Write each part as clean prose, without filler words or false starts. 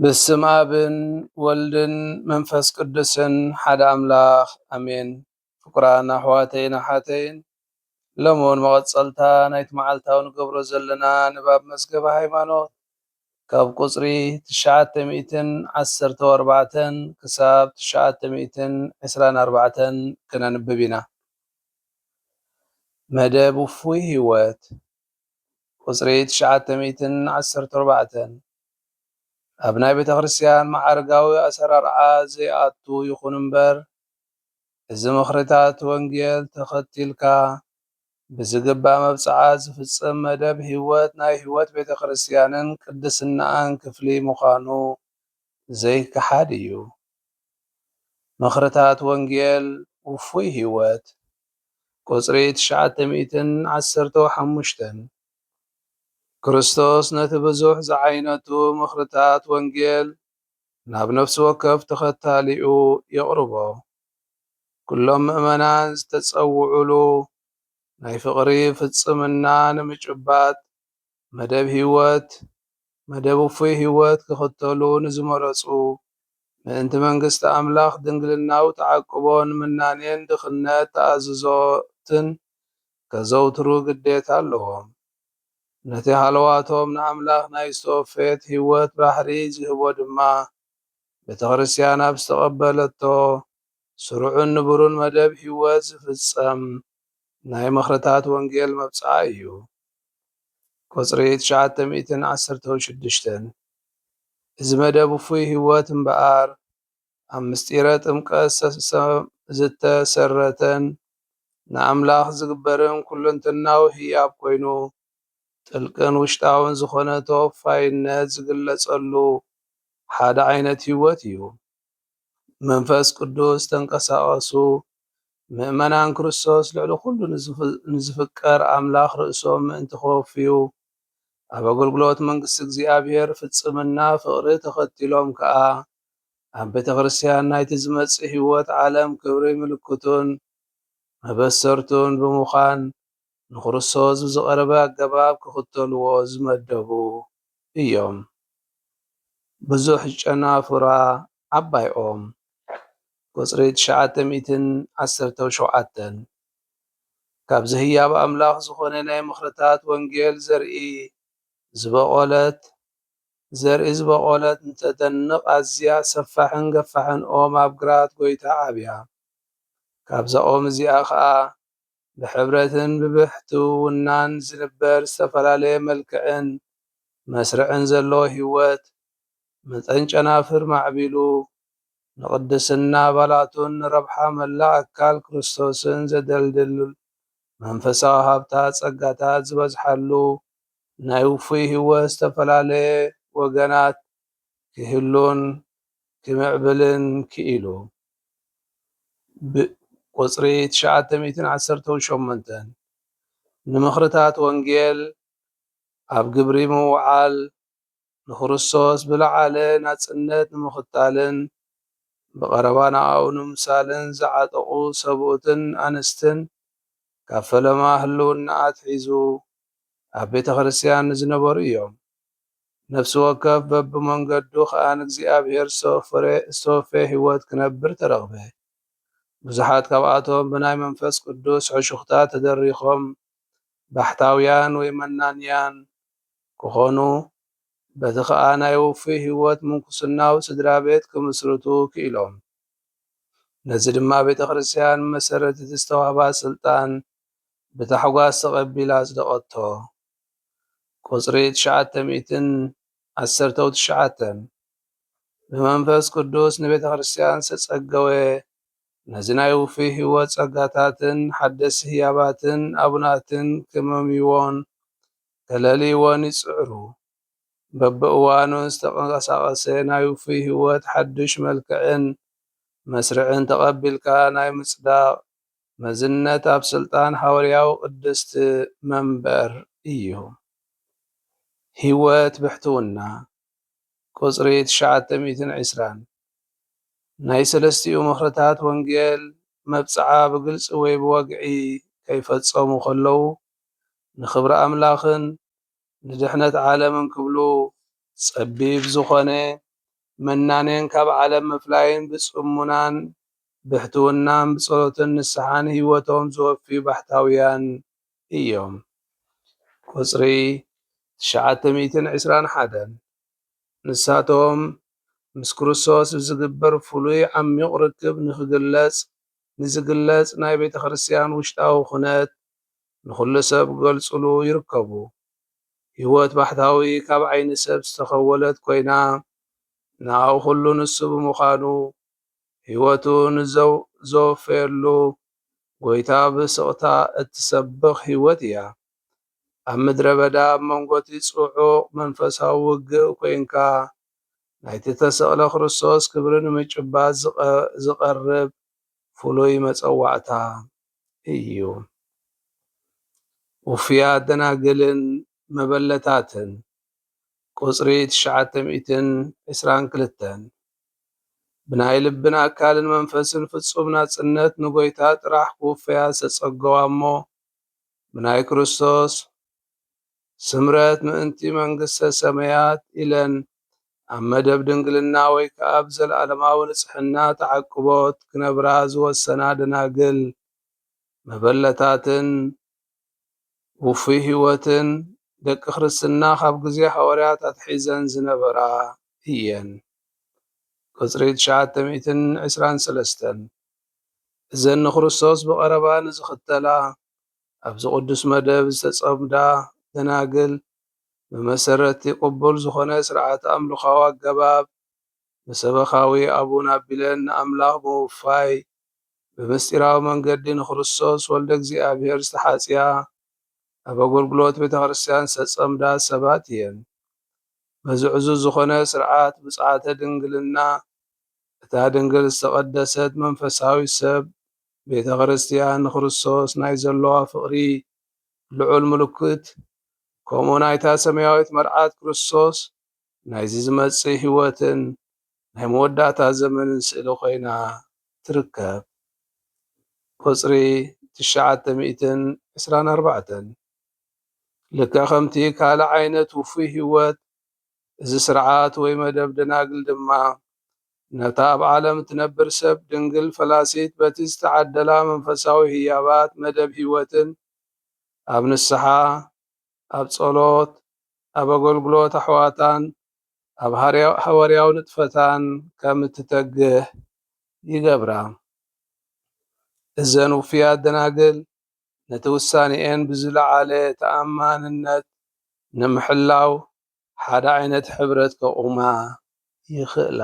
በስመ አብን ወልድን መንፈስ ቅዱስን ሓደ አምላኽ አሜን። ፍቁራን አሕዋተይን አሓተይን ሎሞን መቐፀልታ ናይቲ መዓልታዊ ንገብሮ ዘለና ንባብ መዝገበ ሃይማኖት ካብ ቁፅሪ 914 ክሳብ 924 ክነንብብ ኢና። መደብ እፉይ ህይወት ቁፅሪ 914 ኣብ ናይ ቤተ ክርስቲያን ማዕርጋዊ ኣሰራርዓ ዘይኣቱ ይኹን እምበር እዚ ምኽርታት ወንጌል ተኸቲልካ ብዝግባእ መብፅዓት ዝፍፀም መደብ ህይወት ናይ ህይወት ቤተ ክርስቲያንን ቅድስናን ክፍሊ ምዃኑ ዘይከሓድ እዩ። ምኽርታት ወንጌል እፉይ ህይወት ቁፅሪ 915 ክርስቶስ ነቲ ብዙሕ ዝዓይነቱ ምኽርታት ወንጌል ናብ ነፍሲ ወከፍ ተኸታሊኡ የቕርቦ። ኩሎም ምእመናን ዝተፀውዑሉ ናይ ፍቕሪ ፍፅምና ንምጭባጥ መደብ እፉይ ህይወት ክኽተሉ ንዝመረፁ ምእንቲ መንግስቲ ኣምላኽ ድንግልናዊ ተዓቅቦን ምናኔን ድኽነት ተኣዝዞትን ከዘውትሩ ግዴታ ኣለዎም። ነቲ ሃለዋቶም ንኣምላኽ ናይ ዝተወፈየት ህይወት ባሕሪ ዝህቦ ድማ ቤተ ክርስቲያን ኣብ ዝተቐበለቶ ስሩዕን ንቡርን መደብ ህይወት ዝፍፀም ናይ ምኽርታት ወንጌል መብፅዓ እዩ። ቁፅሪ 916 እዚ መደብ እፉይ ህይወት እምበኣር ኣብ ምስጢረ ጥምቀት ዝተሰረተን ንኣምላኽ ዝግበርን ኩለንተናዊ ህያብ ኮይኑ ጥልቅን ውሽጣውን ዝኾነ ተወፋይነት ዝግለፀሉ ሓደ ዓይነት ህይወት እዩ። መንፈስ ቅዱስ ተንቀሳቐሱ ምእመናን ክርስቶስ ልዕሊ ኩሉ ንዝፍቀር ኣምላኽ ርእሶም ምእንቲ ከወፍዩ ኣብ ኣገልግሎት መንግስቲ እግዚኣብሔር ፍፅምና ፍቕሪ ተኸቲሎም ከዓ ኣብ ቤተ ክርስቲያን ናይቲ ዝመፅእ ህይወት ዓለም ክብሪ ምልክቱን መበሰርቱን ብምዃን ንክርስቶስ ብዝቐረበ ኣገባብ ክኽተልዎ ዝመደቡ እዮም። ብዙሕ ጨናፍራ ዓባይ ኦም ቁፅሪ 917 ካብዚ ህያብ ኣምላኽ ዝኾነ ናይ ምኽርታት ወንጌል ዘርኢ ዝበቖለት እንተደንቕ ኣዝያ ሰፋሕን ገፋሕን ኦም ኣብ ግራት ጎይታ ዓብያ። ካብዛ ኦም እዚኣ ከዓ ብሕብረትን ብብሕትውናን ዝንበር ዝተፈላለየ መልክዕን መስርዕን ዘለዎ ህይወት መጠን ጨናፍር ማዕቢሉ ንቅድስና ኣባላቱን ንረብሓ መላእ ኣካል ክርስቶስን ዘደልድል መንፈሳዊ ሃብታት ጸጋታት ዝበዝሓሉ ናይ እፉይ ህይወት ዝተፈላለየ ወገናት ክህሉን ክምዕብልን ክኢሉ። ቁፅሪ 918 ንምኽርታት ወንጌል ኣብ ግብሪ ምውዓል ንክርስቶስ ብለዓለ ናጽነት ንምኽታልን ብቐረባ ንዕኡ ንምሳልን ዝዓጠቑ ሰብኡትን ኣንስትን ካብ ፈለማ ህልውና ኣትሒዙ ኣብ ቤተ ክርስቲያን ዝነበሩ እዮም። ነፍሲ ወከፍ በብመንገዱ ከዓ ንእግዚኣብሔር ዝተወፈየ ህይወት ክነብር ተረኽበ። ብዙሓት ካብኣቶም ብናይ መንፈስ ቅዱስ ሕሹኽታት ተደሪኾም ባሕታውያን ወይ መናንያን ክኾኑ በቲ ከዓ ናይ ውፉይ ህይወት ምንኩስናዊ ስድራ ቤት ክምስርቱ ክኢሎም። ነዚ ድማ ቤተ ክርስቲያን መሰረት እቲ ዝተዋህባ ስልጣን ብታሕጓስ ተቐቢላ ኣጽደቐቶ። ቁፅሪ 919 ብመንፈስ ቅዱስ ንቤተ ክርስቲያን ዝተጸገወ ነዚ ናይ ውፉይ ህይወት ጸጋታትን ሓደስቲ ህያባትን ኣቡናትን ከመሚዎን ከለሊዎን ይጽዕሩ። በብእዋኑን ዝተንቀሳቐሰ ናይ ውፉይ ህይወት ሓድሽ መልክዕን መስርዕን ተቐቢልካ ናይ ምጽዳቕ መዝነት ኣብ ስልጣን ሐዋርያዊ ቅድስቲ መንበር እዩ። ህይወት ብሕትውና ቁፅሪ 920 ናይ ሰለስቲኡ ምኽርታት ወንጌል መብፅዓ ብግልፂ ወይ ብወግዒ ከይፈፀሙ ከለዉ ንክብሪ ኣምላኽን ንድሕነት ዓለምን ክብሉ ፀቢብ ዝኾነ መናንያን ካብ ዓለም ምፍላይን ብጽሙናን ብሕትውናን ብጸሎትን ንስሓን ህይወቶም ዝወፍዩ ባሕታውያን እዮም። ቁጽሪ 921 ንሳቶም ምስ ክርስቶስ ብዝግበር ፍሉይ ዓሚቝ ርክብ ንዝግለጽ ናይ ቤተ ክርስቲያን ውሽጣዊ ኩነት ንኹሉ ሰብ ክገልጽሉ ይርከቡ። ህይወት ባሕታዊ ካብ ዓይኒ ሰብ ዝተኸወለት ኮይና ንኣብኡ ኩሉ ንሱ ብምዃኑ ህይወቱ ንዘወፈየሉ ጐይታ ብስቕታ እትሰብኽ ህይወት እያ። ኣብ ምድረ በዳ ኣብ መንጎቲ ጽዑቕ መንፈሳዊ ውግእ ኮይንካ ናይቲ ተሰቕለ ክርስቶስ ክብሪ ንምጭባጥ ዝቐርብ ፍሉይ መጸዋዕታ እዩ። ውፍያት ደናግልን መበለታትን ቁጽሪ 922 ብናይ ልብን ኣካልን መንፈስን ፍጹም ናጽነት ንጐይታ ጥራሕ ክውፈያ ዝተጸገዋ እሞ ብናይ ክርስቶስ ስምረት ምእንቲ መንግሥተ ሰማያት ኢለን ኣብ መደብ ድንግልና ወይ ከዓ ብዘለኣለማዊ ንጽሕና ተዓቅቦት ክነብራ ዝወሰና ደናግል መበለታትን ውፉይ ህይወትን ደቂ ክርስትና ካብ ግዜ ሐዋርያት ኣትሒዘን ዝነበራ እየን። ቁጽሪ 923 እዘን ንክርስቶስ ብቐረባ ንዝኽተላ ኣብዚ ቅዱስ መደብ ዝተጸምዳ ደናግል ብመሰረቲ ቅቡል ዝኾነ ስርዓት ኣምልኻዊ ኣገባብ ብሰበኻዊ ኣቡን ኣቢለን ንኣምላኽ ብምውፋይ ብምስጢራዊ መንገዲ ንክርስቶስ ወልደ እግዚኣብሔር ዝተሓጽያ ኣብ ኣገልግሎት ቤተ ክርስቲያን ዝተጸምዳ ሰባት እየን። በዚ ዕዙዝ ዝኾነ ስርዓት ብጽዓተ ድንግልና እታ ድንግል ዝተቐደሰት መንፈሳዊ ሰብ ቤተ ክርስቲያን ንክርስቶስ ናይ ዘለዋ ፍቕሪ ልዑል ምልክት ከምኡ ናይታ ሰማያዊት መርዓት ክርስቶስ ናይዚ ዝመጽእ ህይወትን ናይ መወዳእታ ዘመንን ስእሊ ኮይና ትርከብ። ቁጽሪ 924 ልክዕ ከምቲ ካልእ ዓይነት ውፉይ ህይወት እዚ ስርዓት ወይ መደብ ደናግል ድማ ነታ ኣብ ዓለም እትነብር ሰብ ድንግል ፈላሲት በቲ ዝተዓደላ መንፈሳዊ ህያባት መደብ ህይወትን ኣብ ንስሓ፣ ኣብ ጸሎት፣ ኣብ ኣገልግሎት ኣሕዋታን ኣብ ሃዋርያዊ ንጥፈታን ከም እትተግህ ይገብራ። እዘን ውፍያት ደናግል ነቲ ውሳኔአን ብዝለዓለ ተኣማንነት ንምሕላው ሓደ ዓይነት ሕብረት ከቑማ ይኽእላ።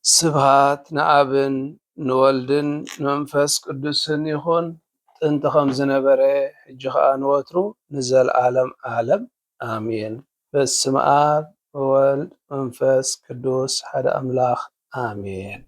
ስብሃት ንኣብን ንወልድን ንመንፈስ ቅዱስን ይኹን ጥንቲ ከም ዝነበረ ሕጂ ኸኣ ንወትሩ ንዘለዓለም ዓለም ኣሜን። በስመ አብ ወወልድ መንፈስ ቅዱስ ሓደ ኣምላኽ ኣሜን።